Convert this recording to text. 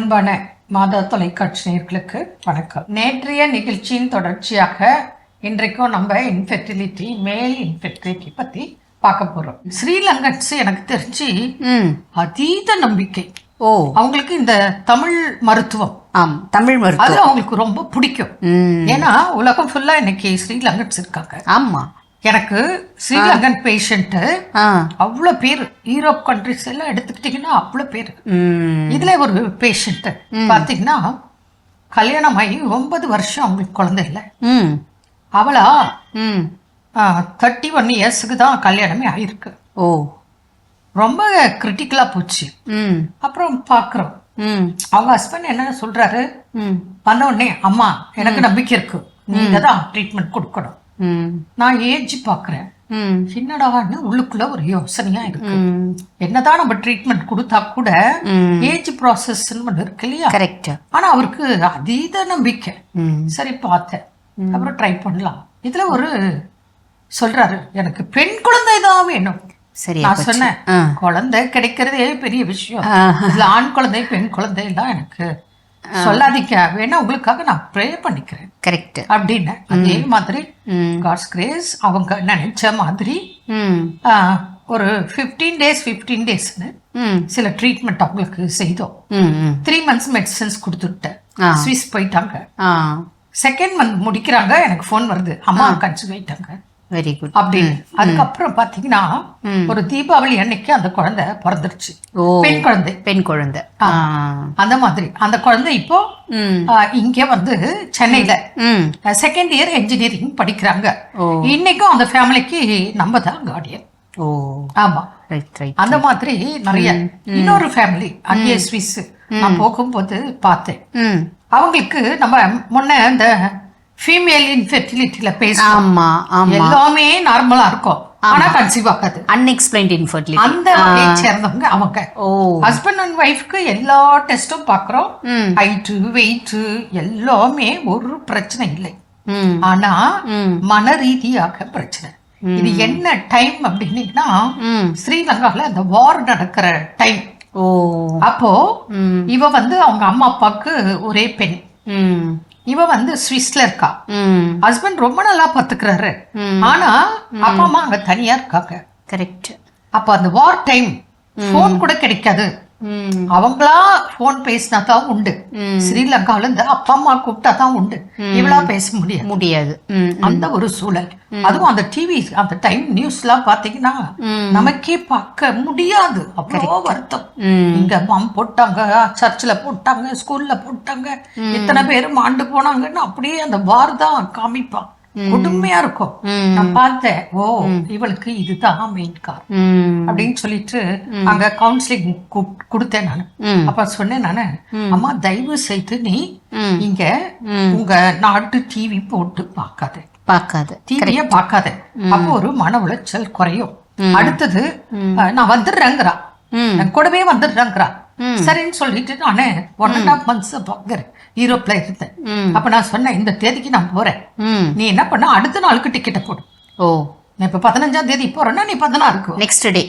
அன்பான மாதா தொலைக்காட்சி நேயர்களுக்கு வணக்கம். நேற்றைய நிகழ்ச்சியின் தொடர்ச்சியாக இன்றைக்கும் நம்ம இன்ஃபெர்டிலிட்டி, மேல் இன்ஃபெர்டிலிட்டி பத்தி பார்க்க போறோம். ஸ்ரீலங்கன்ஸ் எனக்கு தெரிஞ்சு அதீத நம்பிக்கை. அவங்களுக்கு இந்த தமிழ் மருத்துவம், தமிழ் மருத்துவம் அது அவங்களுக்கு ரொம்ப பிடிக்கும். ஏன்னா உலகம் ஃபுல்லா இன்னைக்கு ஸ்ரீலங்கன்ஸ் இருக்காங்க. ஆமா, எனக்கு ஸ்ரீலங்கன் பேஷண்ட் அவ்வளவு பேர், யூரோப் கண்ட்ரிஸ் எல்லாம் எடுத்துக்கிட்டீங்கன்னா அவ்வளவு பேர். இதுல ஒரு பேஷண்ட் பாத்தீங்கன்னா கல்யாணம் ஆகி 9 வருஷம் அவங்களுக்கு குழந்தை இல்லை. அவளா 31 இயர்ஸுக்கு தான் கல்யாணமே ஆயிருக்கு. ரொம்ப கிரிட்டிக்கலா போச்சு. அப்புறம் பாக்குறோம் அவங்க ஹஸ்பண்ட் என்ன சொல்றாரு, வந்த உடனே அம்மா எனக்கு நம்பிக்கை இருக்கு, நீங்க தான் ட்ரீட்மெண்ட் கொடுக்கணும். நான் ஏஜ் பாக்குறேன், என்னடான்னு உள்ளுக்குள்ள ஒரு யோசனையா இருக்கு. என்னதான் நம்ம ட்ரீட்மெண்ட் கொடுத்தா கூட ஏஜ் ப்ராசஸ் இருக்கு இல்லையா? கரெக்ட். ஆனா அவருக்கு அதீத நம்பிக்கை. சரி பார்த்தேன், அப்புறம் ட்ரை பண்ணலாம். இதுல ஒரு சொல்றாரு, எனக்கு பெண் குழந்தை தான் வேணும். சரி, நான் சொன்னேன், குழந்தை கிடைக்கிறதே பெரிய விஷயம், இதுல ஆண் குழந்தை பெண் குழந்தை எல்லாம் எனக்கு சொல்லாதீங்க, வேணா உங்களுக்காக நான் ப்ரே பண்ணிக்கிறேன். கரெக்ட் அப்படின்னு அதே மாதிரி காட்ஸ் கிரேஸ் அவங்க நினைச்ச மாதிரி ஒரு 15 டேஸ்னு சில ட்ரீட்மெண்ட் அவங்களுக்கு செய்தோம். 3 months மெடிசன்ஸ் கொடுத்துட்டேன். ஸ்விஸ் போயிட்டாங்க. செகண்ட் மந்த் முடிக்கிறாங்க, எனக்கு போன் வருது, அம்மா கன்சீவ் ஆயிட்டாங்க. வெரி குட் அப்படின்னு. அதுக்கப்புறம் பாத்தீங்கன்னா ஒரு தீபாவளி அன்னைக்கு அந்த குழந்தை பிறந்துருச்சு. பெண் குழந்தை. அந்த மாதிரி அந்த குழந்தை இப்போ இங்க வந்து சென்னையில செகண்ட் இயர் இன்ஜினியரிங் படிக்கிறாங்க. இன்னைக்கும் அந்த ஃபேமிலிக்கு நம்ம தான் கார்டியன். ஆமா, அந்த மாதிரி நிறைய. இன்னொரு ஃபேமிலி அங்கே ஸ்விஸ், நான் போகும்போது பார்த்தேன். அவங்களுக்கு நம்ம முன்ன இந்த ஃபீமேல் இன்ஃபெர்டிலிட்டில பேசுறோம், எல்லாமே நார்மலா இருக்கும், ஆனா கன்சீவ் ஆகாது. Unexplained infertility. அந்த சேர்ந்தவங்க அவங்க. ஹஸ்பண்ட் அண்ட் ஒய்ஃப்க்கு எல்லா டெஸ்டும் பாக்குறோம், ஹைட் வெயிட் எல்லாமே ஒரு பிரச்சனை இல்லை. ஆனா மன ரீதியாக பிரச்சனை. இது என்ன டைம் அப்படின்னீங்கன்னா ஸ்ரீலங்கால அந்த வார் நடக்கிற டைம். அப்போ இவ வந்து அவங்க அம்மா அப்பாவுக்கு ஒரே பெண், இவ வந்து ஸ்விஸ்ல இருக்கா. ஹஸ்பண்ட் ரொம்ப நல்லா பாத்துக்கிறாரு, ஆனா அப்பா அம்மா அங்க தனியா இருக்காங்க. கரெக்ட். அப்ப அந்த வார் டைம் போன் கூட கிடைக்காது. அவங்களா போன் பேசினா தான் உண்டு. ஸ்ரீலங்கால இருந்து அப்பா அம்மா கூப்பிட்டா தான் உண்டு, இவளா பேச முடியாது. அந்த ஒரு சூழல். அதுவும் அந்த டிவி அந்த டைம் நியூஸ் எல்லாம் பாத்தீங்கன்னா நமக்கே பார்க்க முடியாது. அவ்வளோ வருத்தம். இங்க பாம் போட்டாங்க, சர்ச்சில் போட்டாங்க, ஸ்கூல்ல போட்டாங்க, இத்தனை பேரும் மாண்டு போனாங்கன்னு அப்படியே அந்த வார் தான் காமிப்பான். கொடுமையா இருக்கும். நான் பார்த்தேன், ஓ இவளுக்கு இதுதான் மெயின் கார் அப்படின்னு சொல்லிட்டு அங்க கவுன்சிலிங் கொடுத்தேன் நானு. அப்ப சொன்னேன் நானு, அம்மா தயவு செய்து நீ இங்க உங்க நாட்டு டிவி போட்டு பார்க்காத, டிவிய பார்க்காத. அப்போ ஒரு மன உளைச்சல் குறையும். அடுத்தது நான் வந்துடுறேங்கிறா, கூடவே வந்துடுறேங்கிறா. சரின்னு சொல்லிட்டு நானு 1.5 months பாக்குறேன், யூரோப்ல இருந்தேன். அப்ப நான் சொன்னேன், இந்த தேதிக்கு நான் போறேன், நீ என்ன பண்ண அடுத்த நாளுக்கு டிக்கெட்டை போடு. நான் இப்ப 15ஆம் தேதி போறேன்னா நீ 16 நெக்ஸ்ட் டே